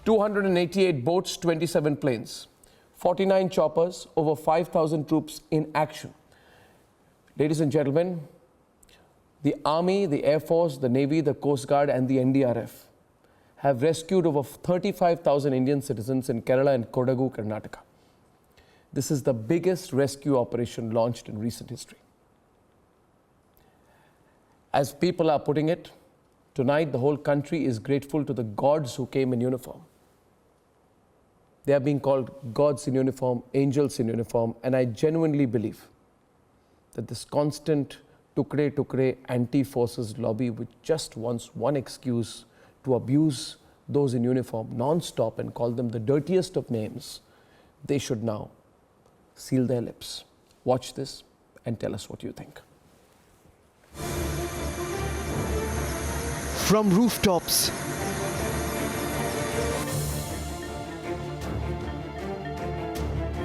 288 boats, 27 planes, 49 choppers, over 5,000 troops in action. Ladies and gentlemen, the Army, the Air Force, the Navy, the Coast Guard and the NDRF have rescued over 35,000 Indian citizens in Kerala and Kodagu, Karnataka. This is the biggest rescue operation launched in recent history. As people are putting it, tonight the whole country is grateful to the gods who came in uniform. They are being called gods in uniform, angels in uniform, and I genuinely believe that this constant tukre anti-forces lobby, which just wants one excuse to abuse those in uniform non-stop and call them the dirtiest of names, they should now seal their lips. Watch this and tell us what you think. From rooftops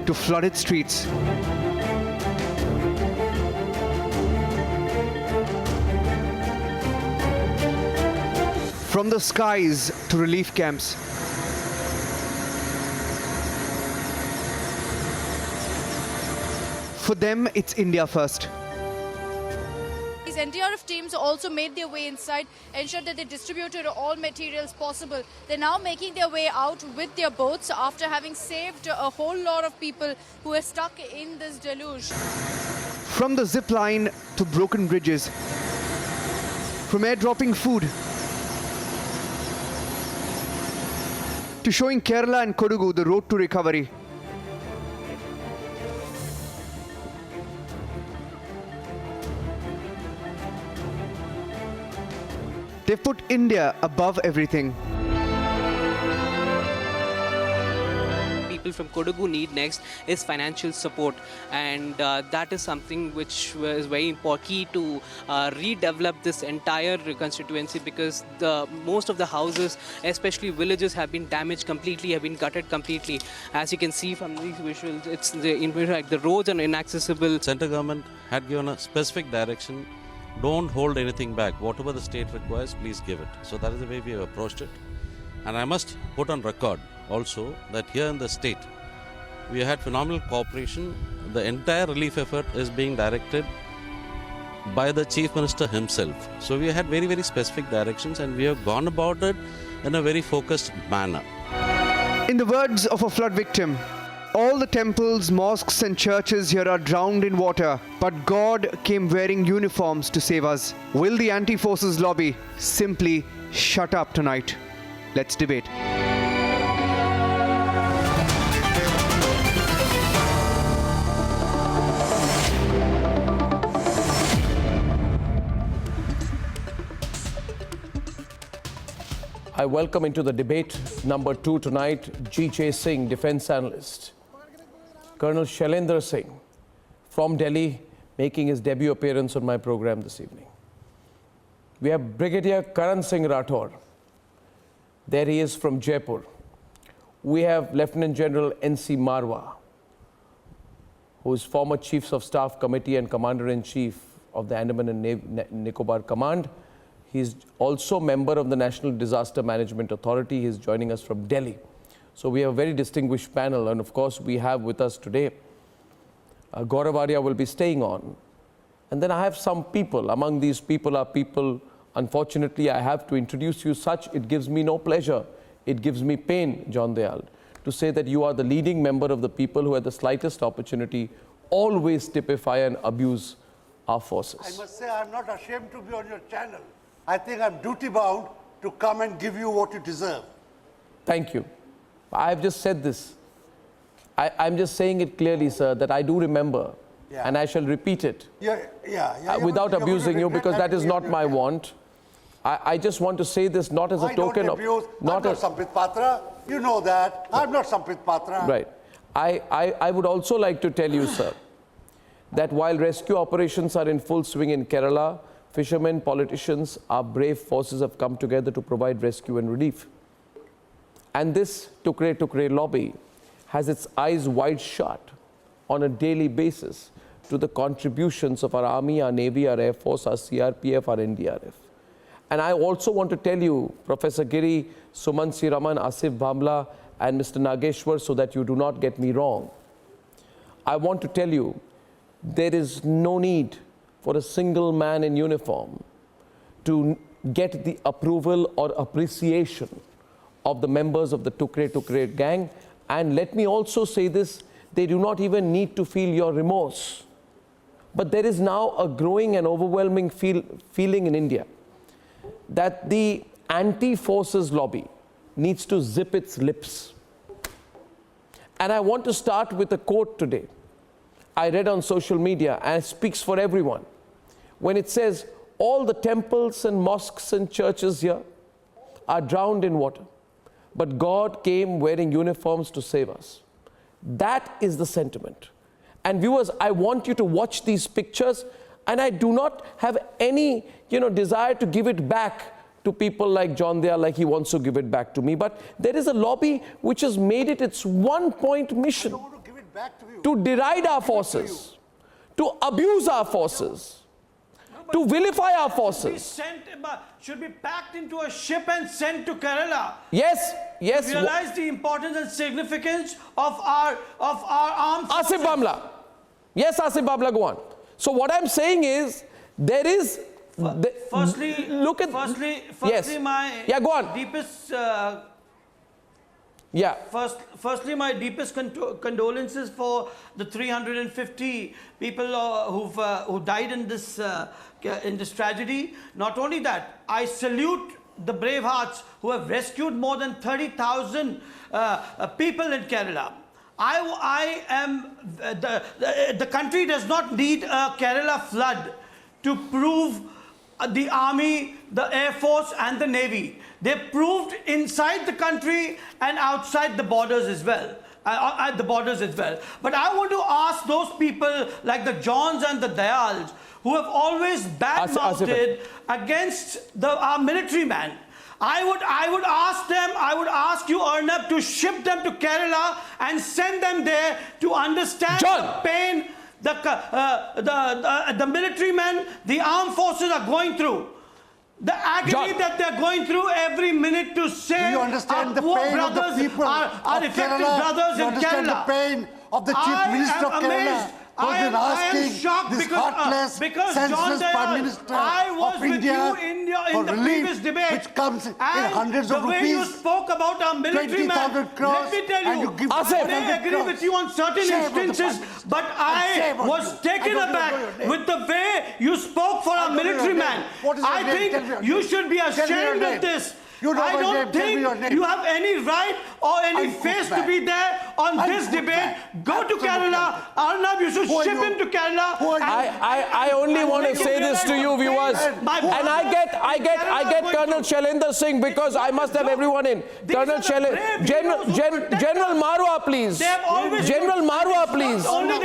to flooded streets, from the skies to relief camps, for them it's India first. These NDRF teams also made their way inside, ensured that they distributed all materials possible. They're now making their way out with their boats after having saved a whole lot of people who were stuck in this deluge. From the zip line to broken bridges, from airdropping food to showing Kerala and Kodagu the road to recovery. They've put India above everything. People from Kodagu need next is financial support, and that is something which is very important, key to redevelop this entire constituency, because most of the houses, especially villages, have been damaged completely, have been gutted completely. As you can see from these visuals, it's the roads are inaccessible. Central government had given a specific direction. Don't hold anything back. Whatever the state requires, please give it. So that is the way we have approached it. And I must put on record also that here in the state, we had phenomenal cooperation. The entire relief effort is being directed by the Chief Minister himself. So we had very, very specific directions, and we have gone about it in a very focused manner. In the words of a flood victim, all the temples, mosques and churches here are drowned in water, but God came wearing uniforms to save us. Will the anti-forces lobby simply shut up tonight? Let's debate. I welcome into the debate number 2 tonight, G.J. Singh, defense analyst. Colonel Shailendra Singh from Delhi, making his debut appearance on my program this evening. We have Brigadier Karan Singh Rathore. There he is from Jaipur. We have Lieutenant General N.C. Marwa, who is former Chiefs of Staff Committee and Commander-in-Chief of the Andaman and Nicobar Command. He's also member of the National Disaster Management Authority. He's joining us from Delhi. So we have a very distinguished panel, and of course we have with us today, Gaurav Arya will be staying on. And then I have some people. Among these people are people, unfortunately I have to introduce you such, it gives me no pleasure, it gives me pain, John Dayal, to say that you are the leading member of the people who at the slightest opportunity always typify and abuse our forces. I must say I'm not ashamed to be on your channel. I think I'm duty-bound to come and give you what you deserve. Thank you. I've just said this. I'm just saying it clearly, sir, that I do remember, and I shall repeat it without abusing you, because that is not my want. I just want to say this not as a token of... I'm not Sampit Patra. You know that. I'm not Sampit Patra. Right. I would also like to tell you, sir, that while rescue operations are in full swing in Kerala, fishermen, politicians, our brave forces have come together to provide rescue and relief. And this tukre lobby has its eyes wide shut on a daily basis to the contributions of our Army, our Navy, our Air Force, our CRPF, our NDRF. And I also want to tell you, Professor Giri, Suman C. Raman, Asif Bhamla, and Mr. Nageshwar, so that you do not get me wrong. I want to tell you, there is no need for a single man in uniform to get the approval or appreciation of the members of the Tukre gang. And let me also say this, they do not even need to feel your remorse. But there is now a growing and overwhelming feeling in India that the anti-forces lobby needs to zip its lips. And I want to start with a quote today I read on social media, and it speaks for everyone. When it says, all the temples and mosques and churches here are drowned in water, but God came wearing uniforms to save us. That is the sentiment. And viewers, I want you to watch these pictures, and I do not have any desire to give it back to people like John Dea, like he wants to give it back to me. But there is a lobby which has made it its one-point mission to deride our forces, to abuse our forces, to vilify our forces. Should be packed into a ship and sent to Kerala. Yes, yes. Realize the importance and significance of our armed forces. Asif Bhamla. Yes, Asif Bhamla, go on. So what I'm saying is, there is... Firstly, yes. my go on. deepest... Firstly, my deepest condolences for the 350 people who died in this tragedy. Not only that, I salute the brave hearts who have rescued more than 30,000 people in Kerala. The country does not need a Kerala flood to prove the army, the air force and the navy. They proved inside the country and outside the borders as well. At the borders as well. But I want to ask those people like the Johns and the Dayals who have always badmouthed against our military man. I would ask you, Arnab, to ship them to Kerala and send them there to understand the pain the military men, the armed forces are going through. The agony that they're going through every minute to save our poor brothers, our effective brothers in Kerala. You understand the pain of the Chief Minister of Kerala? I am shocked because John Prime Minister I was with you in the previous debate, which comes in hundreds of rupees. The way you spoke about our military man, let me tell you, I may agree with you on certain instances, but I was taken aback with the way you spoke for our military man. I think you should be ashamed of this. I don't think you have any right or any face to be there on this debate. Go to Kerala. Arnab, you should ship him to Kerala. I only want to say this to you, viewers. And I get Colonel Shailendra Singh, because I must have everyone in. Colonel Shailendra, General Marwa, please. General Marwa, please.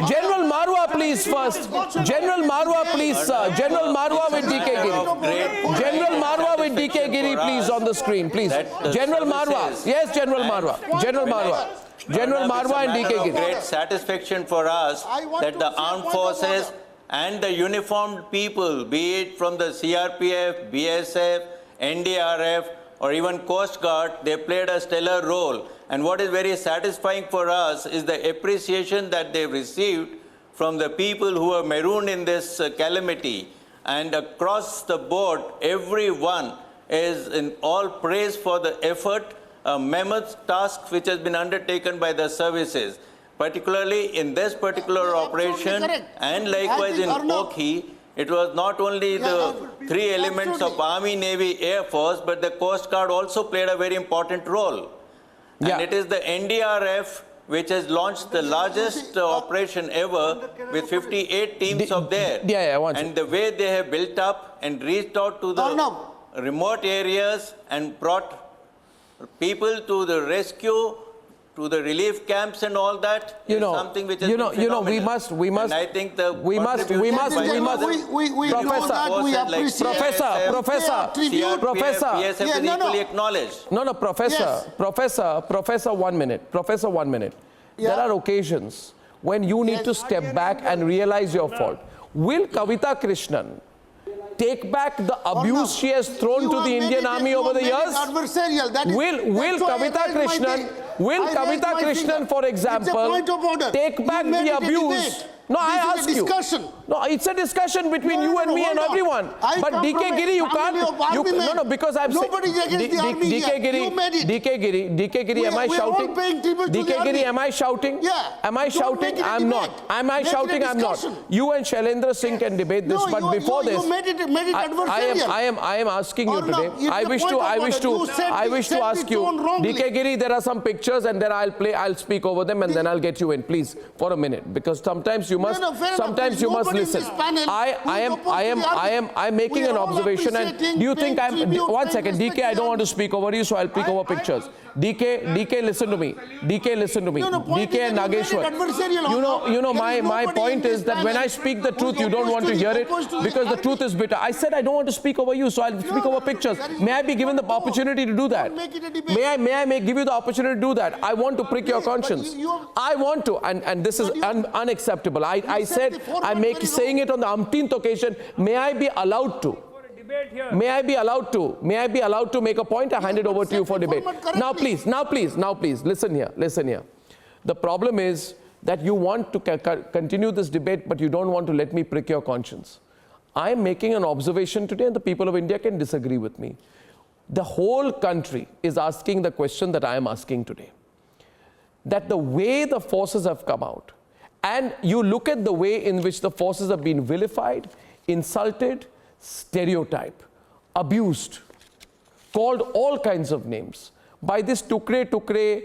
General Marwa, please first. General Marwa, please, sir. General Marwa with DK Giri. General Marwa with DK Giri, please, on the screen, please. General Marwa. Yes, General Marwa. General Marwa. General Marwa and DK Giri. Great satisfaction for us that the armed forces and the uniformed people, be it from the CRPF, BSF, NDRF, or even Coast Guard, they played a stellar role. And what is very satisfying for us is the appreciation that they've received from the people who were marooned in this calamity. And across the board, everyone is in all praise for the effort, a mammoth task which has been undertaken by the services, particularly in this particular operation, and likewise in Okhi. It was not only the three elements of Army, Navy, Air Force, but the Coast Guard also played a very important role. And it is the NDRF which has launched the largest operation ever with 58 teams of there. And the way they have built up and reached out to the remote areas and brought people to the rescue, to the relief camps and all that, is something which is we must, and I think the we know that we appreciate Professor, PSF is equally acknowledged. Professor, 1 minute. Professor, 1 minute. There are occasions when you need to step back and realize your fault. Will Kavita Krishnan take back the abuse she has thrown to the Indian army over the years? Adversarial. That is, Will Kavita Krishnan, for example, take back the abuse? No, I ask you. No, it's a discussion between you and me and everyone. But DK Giri, you can't. No, because I'm saying. DK Giri, am I shouting? DK Giri, am I shouting? Yeah. Am I shouting? I'm not. Am I shouting? I'm not. You and Shailendra Singh can debate this, but before this, I am asking you today. I wish to ask you, DK Giri, there are some pictures, and then I'll speak over them, and then I'll get you in, please, for a minute, because sometimes you must listen. I'm making an observation, and do you think I'm 1 second, DK, I don't want to speak over you, so I'll speak over pictures. DK, listen to me. DK and Nageshwar. You know, my point is that when I speak the truth, you don't want to hear it because the truth is bitter. I said I don't want to speak over you, so I'll speak over pictures. May I be given the opportunity to do that? May I give you the opportunity to do that? I want to prick your conscience. I want to, and this is unacceptable. I said I'm saying it on the umpteenth occasion. May I be allowed to? May I be allowed to make a point? I hand it over to you for debate. Now please, listen here. The problem is that you want to continue this debate, but you don't want to let me prick your conscience. I am making an observation today, and the people of India can disagree with me. The whole country is asking the question that I am asking today. That the way the forces have come out, and you look at the way in which the forces have been vilified, insulted, stereotyped, abused, called all kinds of names by this tukre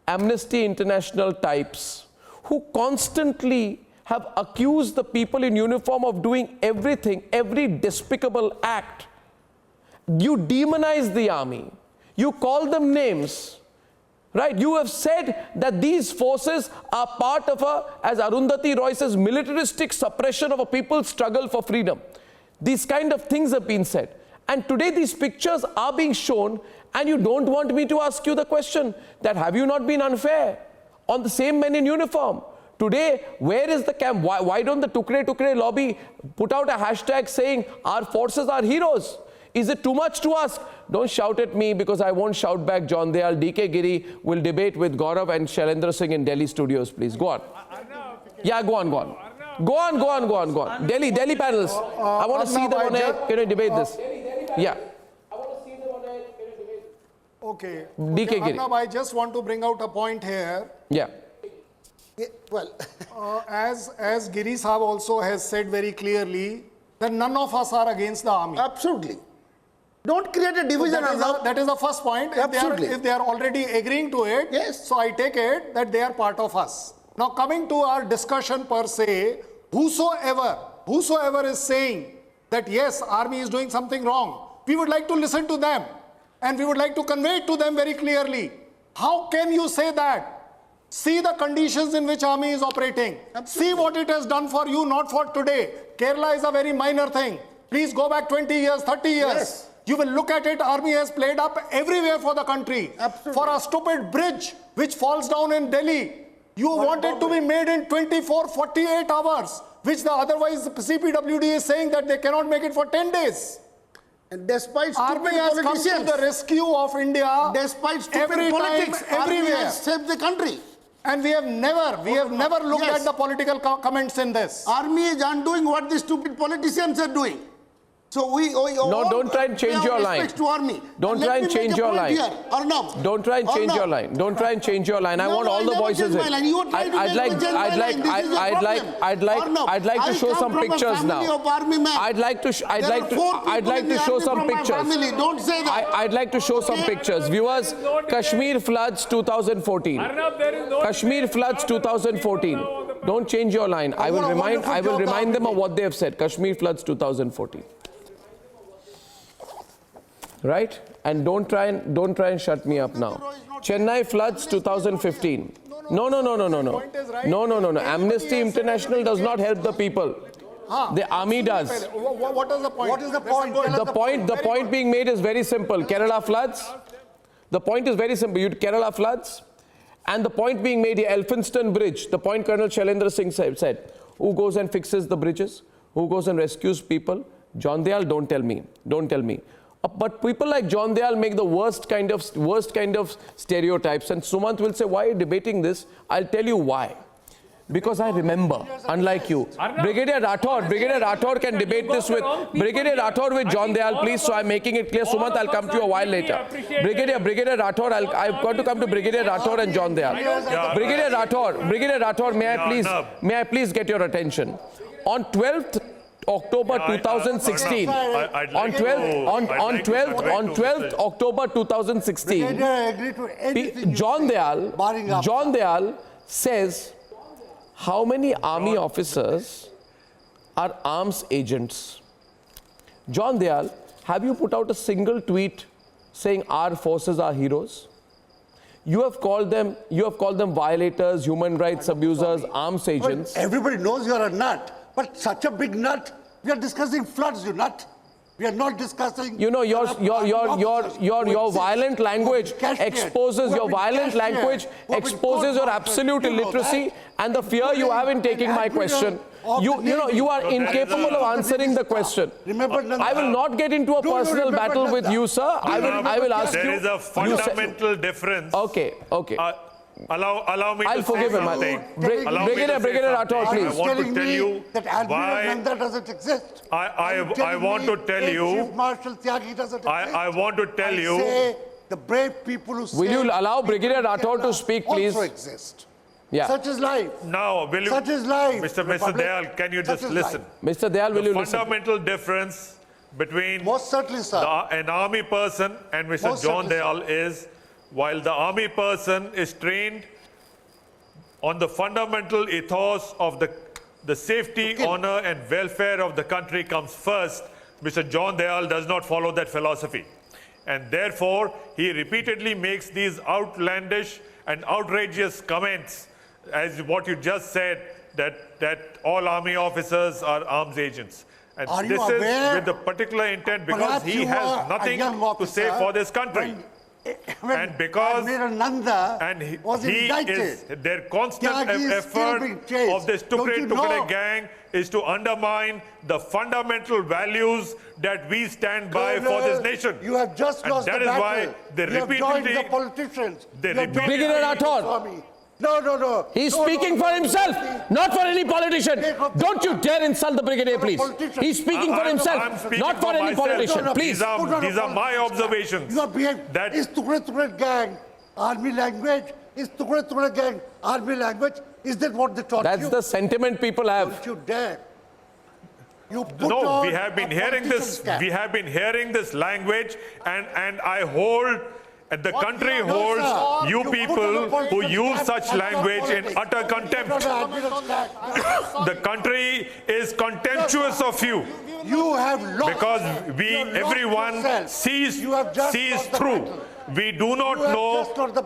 Amnesty International types who constantly have accused the people in uniform of doing everything, every despicable act. You demonize the army. You call them names. Right? You have said that these forces are part of as Arundhati Roy says, militaristic suppression of a people's struggle for freedom. These kind of things have been said. And today these pictures are being shown, and you don't want me to ask you the question that have you not been unfair on the same men in uniform? Today, where is the camp? Why don't the Tukre lobby put out a hashtag saying our forces are heroes? Is it too much to ask? Don't shout at me because I won't shout back. John Dayal, DK Giri will debate with Gaurav and Shailendra Singh in Delhi studios, please. Go on. Yeah, go on. Go on. Delhi panels. I want to see them on air. Can you debate this? Yeah. I want to see them on air. Can you debate? Okay. DK Giri. Arnab, I just want to bring out a point here. Yeah. Well, as Giri Sahab also has said very clearly, that none of us are against the army. absolutely. Don't create a division. That is the first point. Absolutely. If they are already agreeing to it, Yes. so I take it that they are part of us. Now coming to our discussion per se, whosoever is saying that yes, army is doing something wrong, we would like to listen to them and we would like to convey it to them very clearly. How can you say that? See the conditions in which army is operating. See what it has done for you, not for today. Kerala is a very minor thing. Please go back 20 years, 30 years. Yes. You will look at it, army has played up everywhere for the country. Absolutely. For a stupid bridge which falls down in Delhi, you want it to be made in 24, 48 hours, which the otherwise CPWD is saying that they cannot make it for 10 days. And despite Army stupid has come politicians, to the rescue of India. despite stupid every politics, time, army everywhere. has saved the country. And we have never looked Yes. at the political comments in this. Army is undoing what the stupid politicians are doing. So we all don't try and change pay your our line. respects to army. Don't And try let and me make change a your point line. here. Arnab. Don't try and change your line. Don't try and change your line. I No, want no, all I the never voices changed in. my line. You are trying to I'd like to show some pictures now. I'd like to show some pictures. Don't say that. I'd like to show some pictures. Viewers, Kashmir floods 2014. Kashmir floods 2014. Don't change your line. I will remind them of what they have said. Kashmir floods 2014. Right? And don't try and shut me up now. Chennai floods 2015. No. Amnesty International does not help the people. The army does. What is the point? What is the point? The point being made is very simple. Kerala floods. The point is very simple. Kerala floods. And the point being made here, Elphinstone Bridge, the point Colonel Shailendra Singh said, who goes and fixes the bridges? Who goes and rescues people? John Dayal, don't tell me. Don't tell me. But people like John Dayal make the worst kind of stereotypes. And Sumant will say, why are you debating this? I'll tell you why. Because I remember, unlike you, Brigadier Rathod can debate this with John Dayal, please. So I'm making it clear. Sumant, I'll come to you a while later. Brigadier Rathod, I've got to come to Brigadier Rathod and John Dayal. Brigadier Rathod, may I please get your attention? On 12th October 2016, on 12th October 2016, John Dayal says, how many army officers are arms agents? John Dayal, have you put out a single tweet saying our forces are heroes? You have called them violators, human rights abusers, arms agents. Everybody knows you're a nut, but such a big nut. We are discussing floods, you nut. We are not discussing. You know, your violent language exposes your absolute illiteracy and the fear you have in taking my question. You are incapable of answering the question. I will not get into a personal battle with you, sir. I will ask you. There is a fundamental difference. Okay. Allow me I'll to forgive say him. something. Brigadier Rathod, please. I want to tell you that why doesn't exist. I want to tell you. Chief Marshal Tyagi doesn't exist. I want to tell you. Say the brave people who Will you allow Brigadier Rathod to speak, please? Also exist. Yeah. Such is life. Now, will you, Such is life. Mr. Dayal, can you just listen? Mr. Dayal, will you listen? The fundamental difference between Most certainly, sir. an army person and Mr. Most John certainly, Dayal is, while the army person is trained on the fundamental ethos of the safety, honor and welfare of the country comes first, Mr. John Dayal does not follow that philosophy. And therefore, he repeatedly makes these outlandish and outrageous comments, as what you just said, that all army officers are arms agents. And this is with the particular intent because he has nothing to say for this country. And because their constant effort of this Tukre gang is to undermine the fundamental values that we stand by for this nation. You have just lost the battle. That is why they repeatedly joined the politicians. Brigadier Rathod. No. He's speaking for himself, not for any politician. Don't you dare insult the Brigadier, please. He's speaking for himself, not for any politician. Please. These are my observations. You are behaving. Is Tukre gang army language? Is Tukre gang army language? Is that what they taught you? That's the sentiment people have. Don't you dare. No, we have been hearing this. We have been hearing this language, and I hold. And the country holds you people who use such language in utter contempt. The country is contemptuous of you. You have lost. Because everyone sees through. We do not know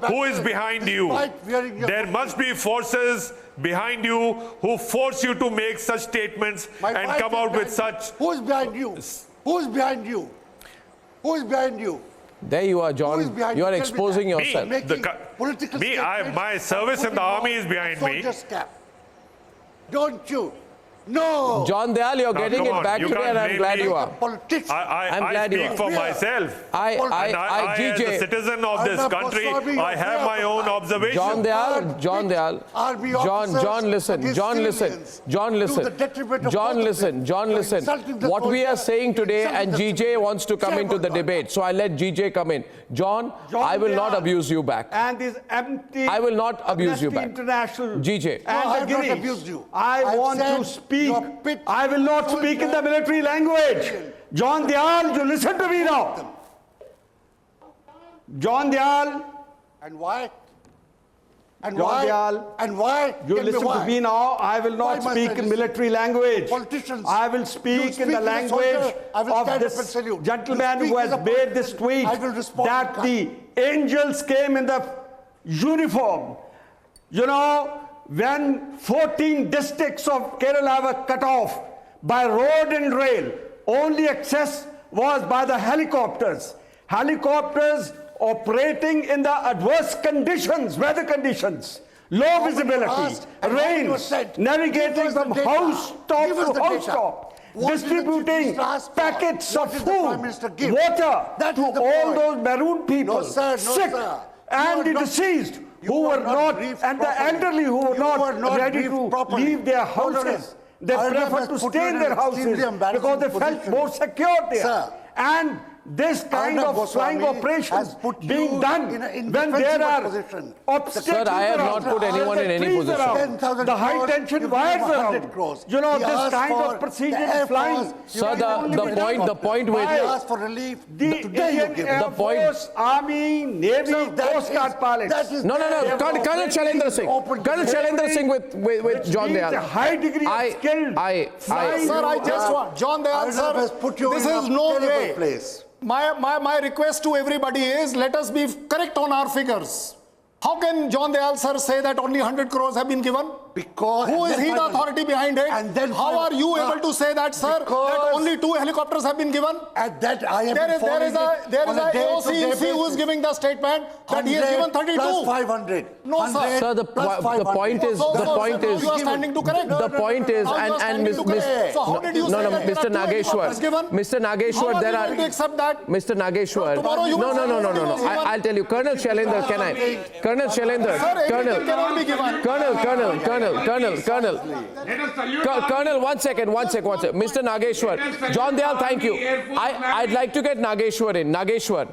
who is behind you. There must be forces behind you who force you to make such statements and come out with such. Who is behind you? Who is behind you? Who is behind you? There you are, John. You are exposing yourself. My service in the army is behind me. Don't you? No. John Dayal, you're getting it back today, and I'm glad you are. I speak for myself. As a citizen of this country, I have my own observations. John Dayal, John, listen. What we are saying today, and GJ wants to come into the debate, so I'll let GJ come in. John, I will not abuse you back. And this empty. I will not abuse you back. International. GJ. I have not abused you. I want to speak. I will not speak in the military language. John Dayal, you listen to me now. John Dayal. And why? And John why? Dayal. And why? You listen to me now. I will not speak in military language. Politicians. I will speak in the language of this gentleman who has made this tweet that the angels came in the uniform. You know, when 14 districts of Kerala were cut off by road and rail, only access was by the helicopters. Helicopters operating in the adverse conditions, weather conditions, low visibility, rain, navigating from house top to house top. What did the Chief distributing Minister ask for? packets What of did the Prime Minister food, give? water That to is the all point. those maroon people, No, sir, no, sick sir. and the You are not- deceased, you who are were not not, briefed and the properly. elderly who were You are not not ready briefed to properly. leave their No, no, no. houses. They Arnab preferred has to put stay you in in their an houses extremely embarrassing because they felt position. more secure there. Sir. And this kind Arnab of Goswami flying operations has put you being done in when defensive there are position. obstacles Sir, I have around, not put anyone there's in any trees position. around, 10,000 the high crores, tension you wires give 100 around. crores. You know, He this asked kind for of precision the Air flying. Force. Sir, You the only point he with asked for relief. The Today you Indian give Air The point- Force, Army, Navy, Sir, that Coast Guard is- pilots. that is No, no, their no. Colonel operating Shailendra Singh. open Colonel Shailendra Singh with which John means Dayal. a high degree of skill. Sir, I just want, John Dayal, Arnab has put you this in is a no terrible way. place. My request to everybody is, let us be correct on our figures. How can John Dayal sir say that only 100 crores have been given? Because Who is and then he the 500. authority behind it? And then how are you able to say that, sir, that Because- only 2 helicopters have been given? At that, I have There been is a following it on a AOC day-to-day in C who is basis. giving the statement that he has 100 given 32. plus 500. No, sir. 100 Sir, the plus point 500. is, So, the so, point so is, you are standing to correct. the point is, Now you are and standing Miss, to correct. So how did you no, say no, that there Mr. are 2 Nageshwar, helicopters given? Mr. How Nageshwar, are there you are, going to accept that? Mr. Nageshwar, Tomorrow you no, will no, say no, no, that no, was given. I'll tell you, Colonel Shailendra, can I, Colonel Shailendra, Sir, everything Colonel, cannot be given. Colonel, one second, Mr. Nageshwar, John Dayal, thank you. I'd like to get Nageshwar in. Nageshwar.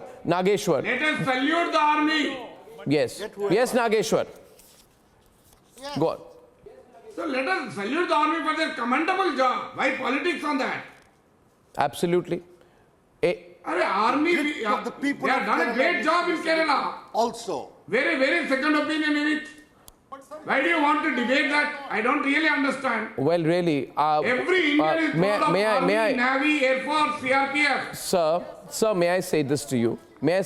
Let us salute the army. Yes, Nageshwar. Go on. So let us salute the army for their commendable job. Why politics on that? Absolutely. Army, of the people they have of done a Kerala great is job in Kerala. Also. Very second opinion in it. Why do you want to debate that? I don't really understand. Well, really, Every Indian is may proud of I- Army, may I- Navy, Air Force, CRPF. Sir, may I say this to you? I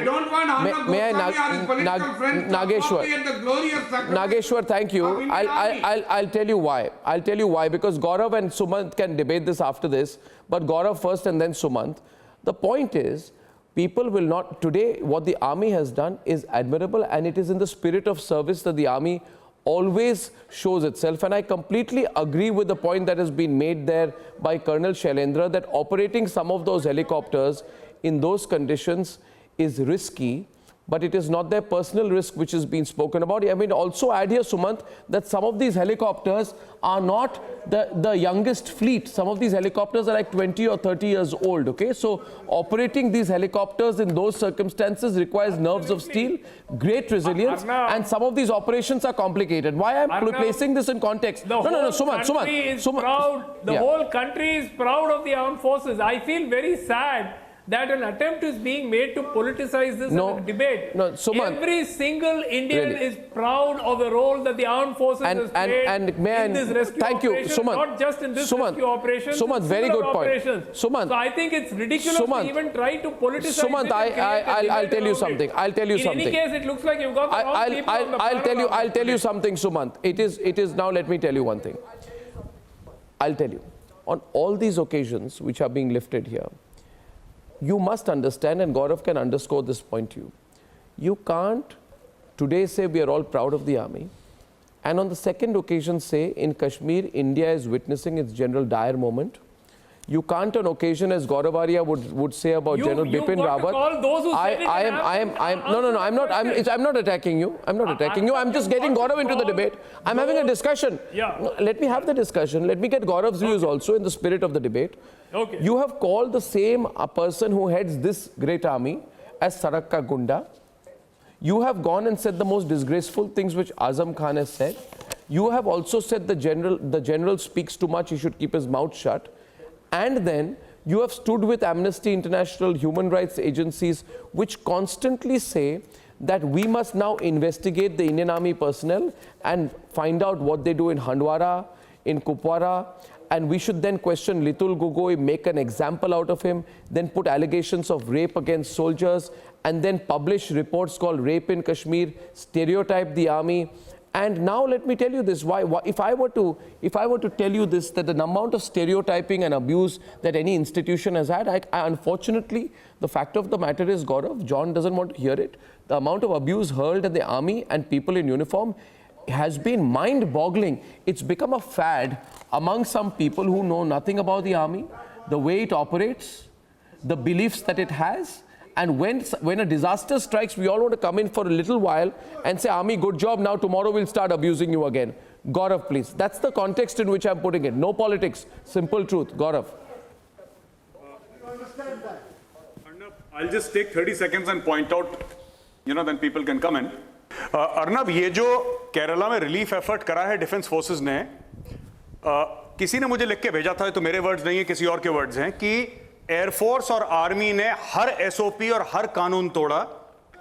don't want Arnab May I Goswami or his political friends to Nageshwar. appropriate the glorious sacrifice Nageshwar, thank you. of Indian Army. I'll tell you why. Because Gaurav and Sumant can debate this after this, but Gaurav first and then Sumant. The point is, people will not, today what the army has done is admirable, and it is in the spirit of service that the army always shows itself. And I completely agree with the point that has been made there by Colonel Shailendra that operating some of those helicopters in those conditions is risky, but it is not their personal risk which is being spoken about. I mean, also add here, Sumant, that some of these helicopters are not the youngest fleet. Some of these helicopters are like 20 or 30 years old, okay? So operating these helicopters in those circumstances requires nerves of steel, great resilience, and some of these operations are complicated. Why I'm placing this in context? No, Sumant. The whole country is proud of the armed forces. I feel very sad that an attempt is being made to politicize this debate. No, Sumant. Every single Indian is proud of the role that the armed forces has played in this rescue operation, not just in this rescue operation. Sumant, very good point. Sumant, so I think it's ridiculous to even try to politicize Sumant, it and I'll tell you something. In any case, it looks like you've got the wrong people on the panel. I'll tell you something, Sumant. It is now, let me tell you one thing. I'll tell you. On all these occasions which are being lifted here, you must understand, and Gaurav can underscore this point to you. You can't today say we are all proud of the army, and on the second occasion say in Kashmir, India is witnessing its general dire moment. You can't on occasion, as Gaurav Arya would say about General Bipin Rawat. I'm not attacking you. I'm just getting Gaurav into the debate. I'm having a discussion. Let me have the discussion. Let me get Gaurav's views also in the spirit of the debate. Okay. You have called the same person who heads this great army as Sarakka Gunda. You have gone and said the most disgraceful things which Azam Khan has said. You have also said the general speaks too much, he should keep his mouth shut. And then you have stood with Amnesty International, human rights agencies, which constantly say that we must now investigate the Indian Army personnel and find out what they do in Handwara, in Kupwara, and we should then question Litul Gogoi, make an example out of him, then put allegations of rape against soldiers, and then publish reports called Rape in Kashmir, stereotype the army. And now let me tell you this, if I were to tell you this, that the amount of stereotyping and abuse that any institution has had, I unfortunately, the fact of the matter is, Gaurav, John doesn't want to hear it. The amount of abuse hurled at the army and people in uniform has been mind-boggling. It's become a fad among some people who know nothing about the army, the way it operates, the beliefs that it has. And when a disaster strikes, we all want to come in for a little while and say, Army, good job, now tomorrow we'll start abusing you again. Gaurav, please. That's the context in which I'm putting it. No politics, simple truth. Gaurav. Arnab, I'll just take 30 seconds and point out, then people can come in. Arnab, ये जो केरला में relief effort करा है defence forces ने, किसी ने मुझे लिख के भेजा था, तो मेरे वर्ड्स नहीं है, किसी और के वर्ड्स हैं, कि एयरफोर्स और आर्मी ने हर एसओपी और हर कानून तोड़ा।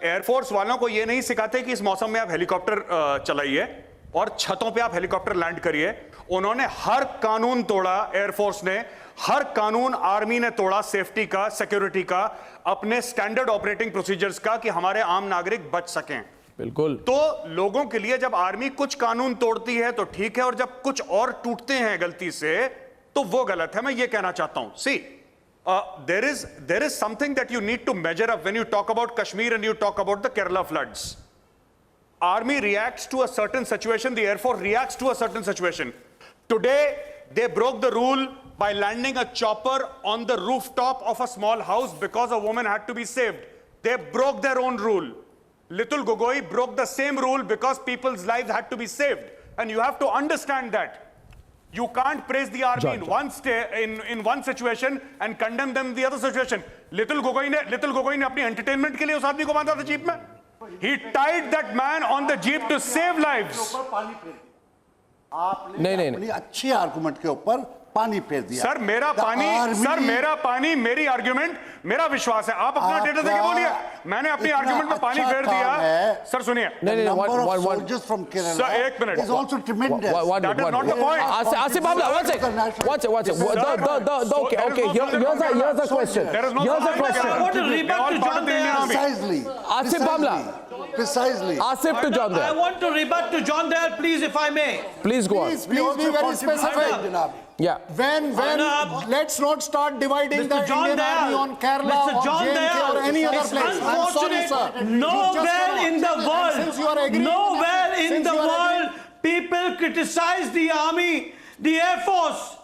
एयरफोर्स वालों को ये नहीं सिखाते कि इस मौसम में आप हेलीकॉप्टर चलाइए और छतों पे आप हेलीकॉप्टर लैंड करिए। उन्होंने हर कानून तोड़ा, एयरफोर्स ने हर कानून आर्मी ने तोड़ा, सेफ्टी का, सिक्योरिटी का, अपने स्टैंडर्ड ऑपरेटिंग प्रोसीजर्स का, कि हमारे आम नागरिक बच सकें। बिल्कुल। तो लोगों के लिए जब आर्मी कुछ कानून तोड़ती है तो ठीक है, और जब कुछ और टूटते हैं गलती से तो वो गलत है। मैं ये कहना चाहता हूं, सी there is something that you need to measure up when you talk about Kashmir and you talk about the Kerala floods. Army reacts to a certain situation, the Air Force reacts to a certain situation. Today, they broke the rule by landing a chopper on the rooftop of a small house because a woman had to be saved. They broke their own rule. Little Gogoi broke the same rule because people's lives had to be saved. And you have to understand that. You can't praise the army in one situation and condemn them in the other situation. Little Gogoi ने अपनी entertainment के लिए उस आदमी को बांधा था jeep में. He tied that man on the jeep to save lives. आपने अपनी अच्छी आर्गुमेंट के ऊपर पानी फेर दिया। सर मेरा पानी मेरी आर्गुमेंट, मेरा विश्वास है। आप अपना डेटा देके बोलिए, मैंने अपनी आर्गुमेंट में पानी फेर दिया। सर सुनिए, सर एक minute, that is not the point. Asif Bamla, one second. Okay, here's a question. I want to rebut to John Dayal. Asif Bamla. Precisely. Asif to John Dayal. I want to rebut to John Dayal, please, if I may. Please go on. Please be very specific. Yeah. When let's not start dividing the Indian Army on Kerala or JNK or any other place. I'm sorry, sir. Nowhere in the world, people criticize the army, the Air Force.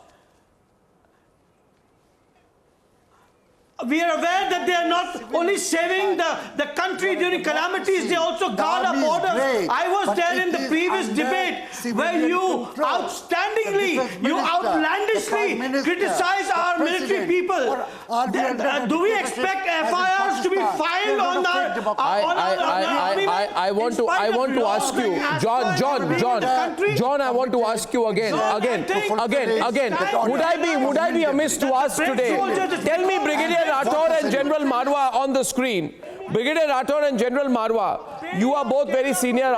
We are aware that they are not only saving the country during calamities, they also guard our borders. I was there in the previous debate where you outstandingly, you outlandishly criticize our military people. Do we expect FIRs to be filed on our army? I want to ask you, John, I want to ask you again. Would I be amiss to ask today? Tell me, Brigadier Rathore and General Marwa on the screen. Brigadier Rathore and General Marwa, you are both very senior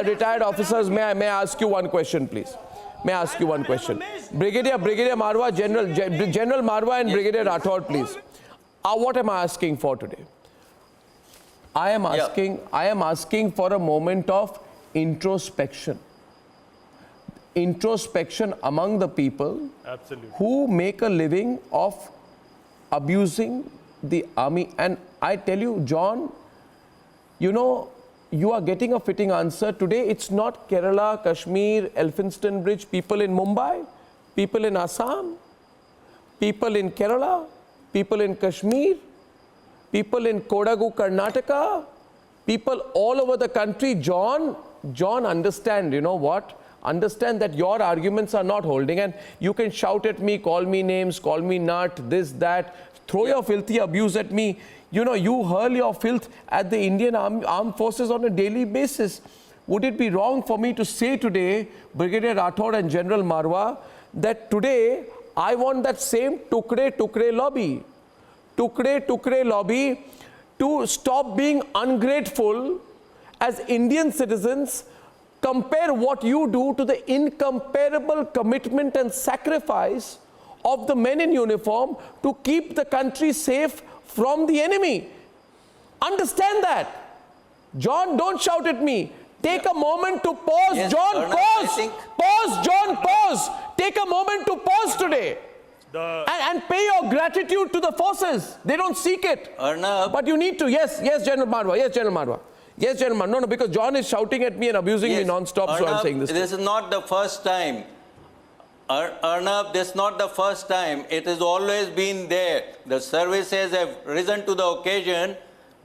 retired officers. May I ask you one question, please? May I ask you one question? Brigadier Marwa, General Marwa and Brigadier Rathore, please. What am I asking for today? I am asking for a moment of introspection. Introspection among the people who make a living of abusing the army. And I tell you, John, you are getting a fitting answer. Today, it's not Kerala, Kashmir, Elphinstone Bridge, people in Mumbai, people in Assam, people in Kerala, people in Kashmir, people in Kodagu, Karnataka, people all over the country. John, understand, you know what? Understand that your arguments are not holding, and you can shout at me, call me names, call me nut, this, that, throw your filthy abuse at me. You hurl your filth at the Indian armed forces on a daily basis. Would it be wrong for me to say today, Brigadier Rathore and General Marwa, that today I want that same tukre lobby to stop being ungrateful as Indian citizens? Compare what you do to the incomparable commitment and sacrifice of the men in uniform to keep the country safe from the enemy. Understand that. John, don't shout at me. Take a moment to pause. Yes, John, pause. Pause, John, pause. Take a moment to pause today. And pay your gratitude to the forces. They don't seek it. Arnab. But you need to. Yes, General Marwa. Yes, General Marwa. Yes, gentlemen. No, because John is shouting at me and abusing me non-stop, so I'm Arnab, saying this. This is not the first time. Arnab, this is not the first time. It has always been there. The services have risen to the occasion,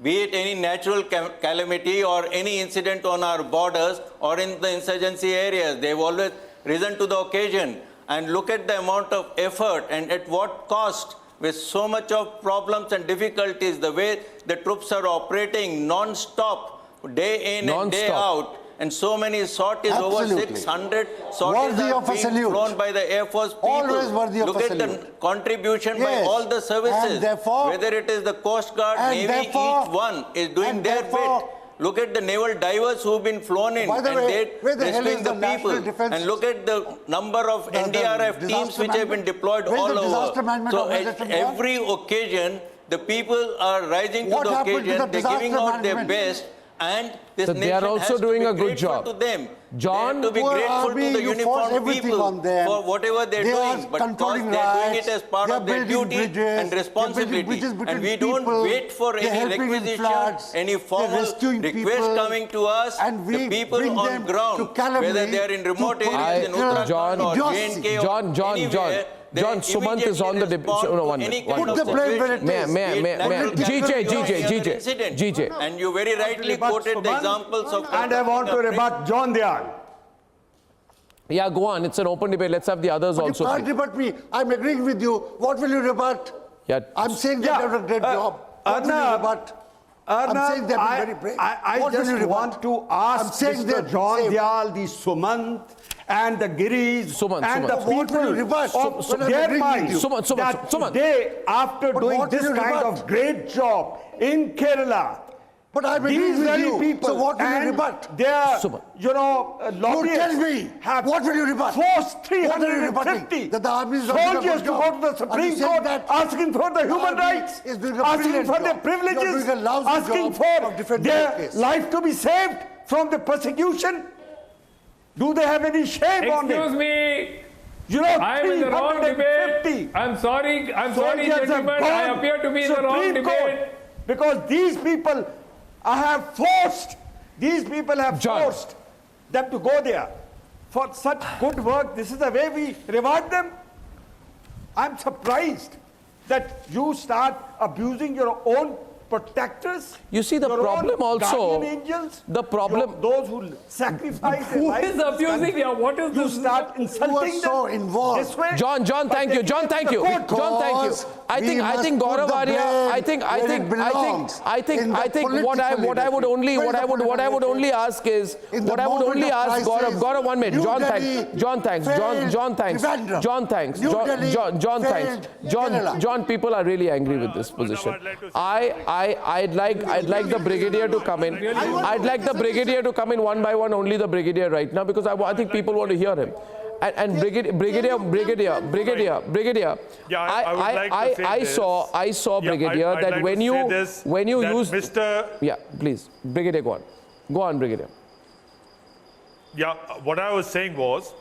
be it any natural calamity or any incident on our borders or in the insurgency areas. They've always risen to the occasion. And look at the amount of effort and at what cost, with so much of problems and difficulties, the way the troops are operating non-stop, day in and day out. And so many sorties, over 600 sorties are being flown by the Air Force people. Always worthy of Look a at the contribution by all the services. Whether it is the Coast Guard, Navy, each one is doing their bit. Look at the naval divers who've been flown in and they're rescuing the people. And look at the number of NDRF teams which have been deployed all over. So at every occasion, the people are rising to the occasion, they're giving out their best. And this So nation they are also has doing to a be good grateful job. to them. John, they have to be grateful to the uniformed people for whatever they're doing, but because they're doing it as part of their duty and responsibility. And we don't wait for any requisition, any formal request coming to us. The people on ground, whether they're in remote areas in Uttarakhand or J&K or anywhere, John, Sumant is on the debate. No, 1 minute. Put the blame where it is. May GJ. And you very rightly quoted the examples of... And I want to rebut John Dayal. Yeah, go on. It's an open debate. Let's have the others also. You can't rebut me. I'm agreeing with you. What will you rebut? Yeah. I'm saying they've done a great job. What will you rebut? I'm saying they've been very brave. I just want to ask Mr. John Dayal, the Sumant, and the Giris, and the people of their minds that today, after doing this kind of great job in Kerala, but I'm these with very you. people, So what will you rebut? They are, lobbyists, tell me, have what will you rebut? forced 350 that the army is soldiers to go to the Supreme Court asking for the human rights, asking for their privileges, asking for their life to be saved from the persecution. Do they have any shame on it? Excuse me. You know, I am in the wrong debate. I'm sorry, gentlemen. I appear to be in the wrong debate. Because these people have forced them to go there for such good work. This is the way we reward them. I'm surprised that you start abusing your own protectors. You see, the problem also, angels, the problem, those who sacrifice their Who lives is abusing you? What is you this? start insulting them so involved. this way. John, thank you. John, thank you. I think Gaurav Arya, I think what I would only ask is Gaurav 1 minute. John, people are really angry with this position. I'd like the brigadier to come in. I'd like the brigadier to come in one by one, only the brigadier right now, because I think people want to hear him. And brigadier. I saw brigadier that when you use Mr. Yeah, please, brigadier, go on, brigadier. Yeah, what I was saying was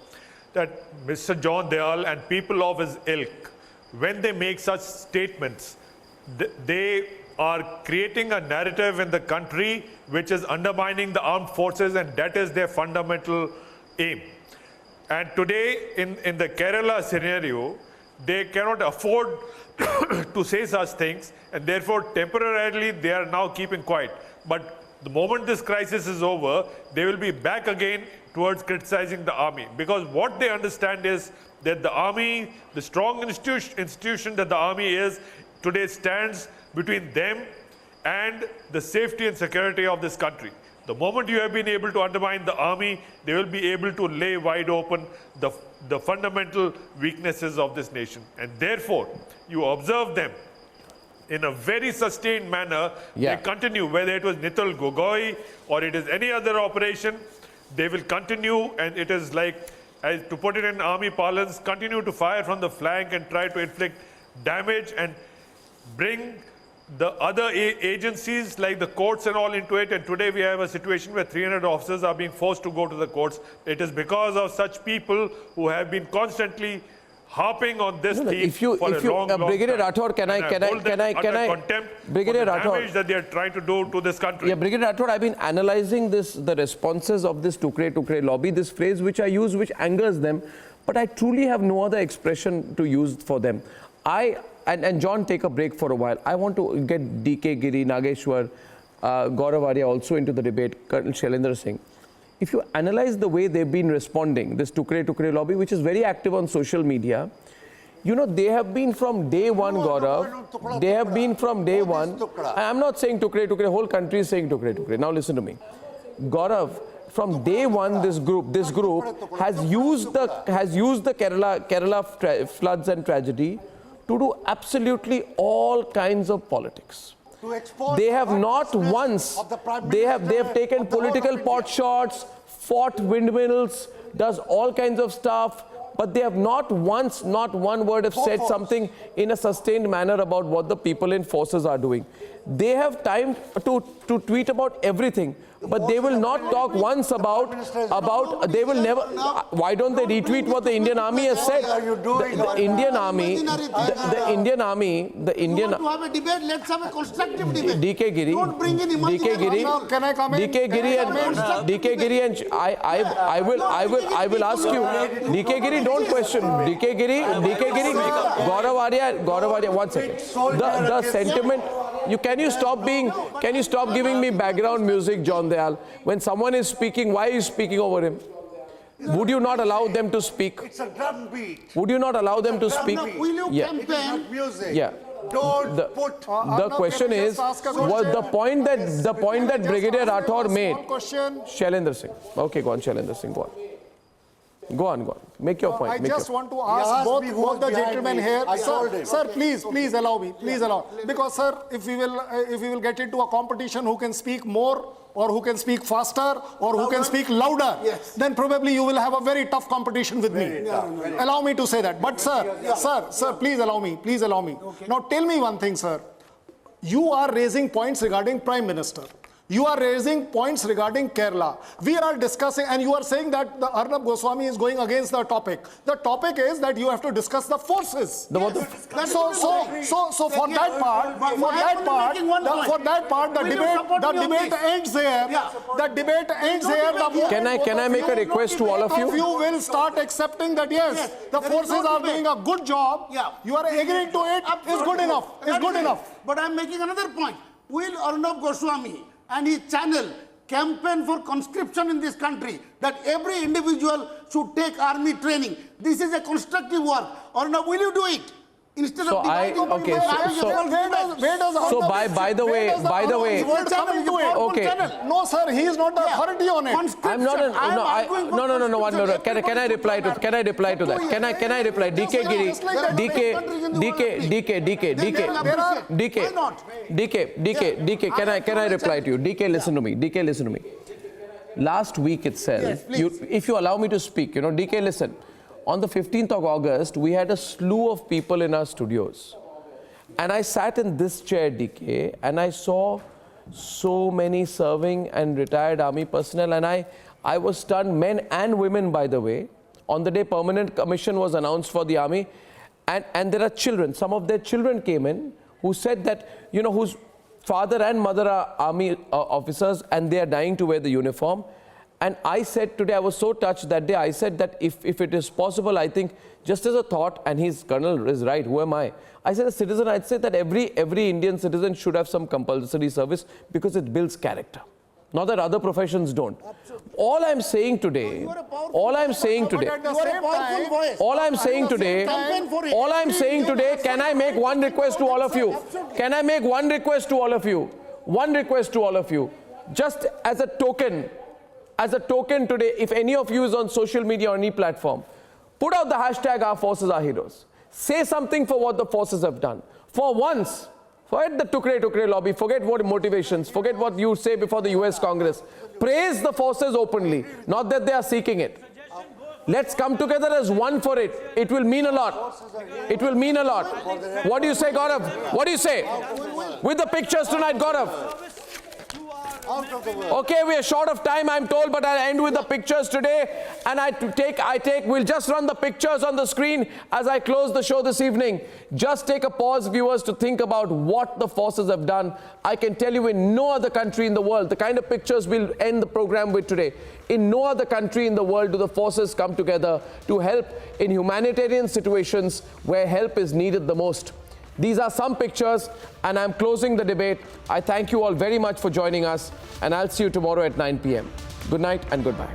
that Mr. John Dayal and people of his ilk, when they make such statements, they are creating a narrative in the country which is undermining the armed forces, and that is their fundamental aim. And today, in the Kerala scenario, they cannot afford to say such things, and therefore temporarily they are now keeping quiet. But the moment this crisis is over, they will be back again towards criticizing the army, because what they understand is that the army, the strong institution that the army is, today stands between them and the safety and security of this country. The moment you have been able to undermine the army, they will be able to lay wide open the fundamental weaknesses of this nation. And therefore, you observe them in a very sustained manner. They continue, whether it was Nital Gogoi or it is any other operation, they will continue, and it is like, to put it in army parlance, continue to fire from the flank and try to inflict damage and bring the other agencies like the courts and all into it. And today we have a situation where 300 officers are being forced to go to the courts. It is because of such people who have been constantly harping on this theme if you, for a long Brigadier time. Rathod, can I, contempt Brigadier for the Rathod, damage that they are trying to do to this country. Yeah, Brigadier Rathod, I've been analyzing the responses of this tukre lobby, this phrase which I use, which angers them, but I truly have no other expression to use for them. And John, take a break for a while. I want to get D.K. Giri, Nageshwar, Gaurav Arya also into the debate, Colonel Shailendra Singh. If you analyze the way they've been responding, this tukre lobby, which is very active on social media, you know, they have been from day one, Gaurav. They have been from day one. I'm not saying tukre, whole country is saying tukre. Now listen to me. Gaurav, from day one, this group has used the Kerala floods and tragedy to do absolutely all kinds of politics. They have not once, they have taken political pot shots, fought windmills, does all kinds of stuff, but they have not once, not one word have said something in a sustained manner about what the people in forces are doing. They have time to tweet about everything, but they will not talk once about, they will never, why don't they retweet what the Indian Army has said? The Indian Army, the Indian Army, the Indian... You want to have a debate, let's have a constructive debate. D.K. Giri, Don't bring in D.K. Giri, Can I come in? D.K. Giri and D.K. Giri and I will ask you. D.K. Giri, don't question. D.K. Giri, Gaurav Arya, 1 second. The sentiment. Can you stop giving me background music, John Dayal? When someone is speaking, why are you speaking over him? Would you not allow them to speak? It's a drum beat. Would you not allow them to speak? Will you campaign? Music. Yeah. The question is, was the point that Brigadier Rathod made? Shailendra Singh. Okay, go on, Shailendra Singh, go on. Go on. Make your point. I just want to ask both the gentlemen here. Sir, please allow me. Because, sir, if we will get into a competition who can speak more, or who can speak faster, or who can speak louder, then probably you will have a very tough competition with me. Allow me to say that. But sir, please allow me. Okay. Now tell me one thing, sir. You are raising points regarding Prime Minister. You are raising points regarding Kerala. We are discussing, and you are saying that the Arnab Goswami is going against the topic. The topic is that you have to discuss the forces. So for that part, the debate ends there. The debate ends there. Can I make a request to all of you? You will start accepting that yes, the forces are doing a good job. You are agreeing to it. It's good enough. But I'm making another point. Will Arnab Goswami and his channel campaign for conscription in this country, that every individual should take army training? This is a constructive work. Or now, will you do it? Instead of by the way, okay. No, sir, he is not the authority on it. I'm not. No. Can I reply to that? Can I reply? DK Giri, DK. Can I reply to you? DK, listen to me. Last week itself, if you allow me to speak, DK, listen. On the 15th of August, we had a slew of people in our studios. And I sat in this chair, DK, and I saw so many serving and retired army personnel. And I was stunned, men and women, by the way. On the day permanent commission was announced for the army. And there are children. Some of their children came in who said that, whose father and mother are army officers and they are dying to wear the uniform. And I said today, I was so touched that day, I said that if it is possible, I think, just as a thought, and his colonel is right, who am I? I said, a citizen, I'd say that every Indian citizen should have some compulsory service because it builds character. Not that other professions don't. All I'm saying today, can I make one request to all of you? One request to all of you. Just as a token today, if any of you is on social media or any platform, put out the hashtag Our Forces Are Heroes. Say something for what the forces have done. For once, forget the tukre lobby, forget what motivations, forget what you say before the US Congress. Praise the forces openly, not that they are seeking it. Let's come together as one for it. It will mean a lot. What do you say, Gaurav? What do you say? With the pictures tonight, Gaurav. out of the world. Okay, we are short of time, I'm told, but I'll end with the pictures today. And we'll just run the pictures on the screen as I close the show this evening. Just take a pause, viewers, to think about what the forces have done. I can tell you in no other country in the world, the kind of pictures we'll end the program with today. In no other country in the world do the forces come together to help in humanitarian situations where help is needed the most. These are some pictures, and I'm closing the debate. I thank you all very much for joining us, and I'll see you tomorrow at 9 p.m. Good night and goodbye.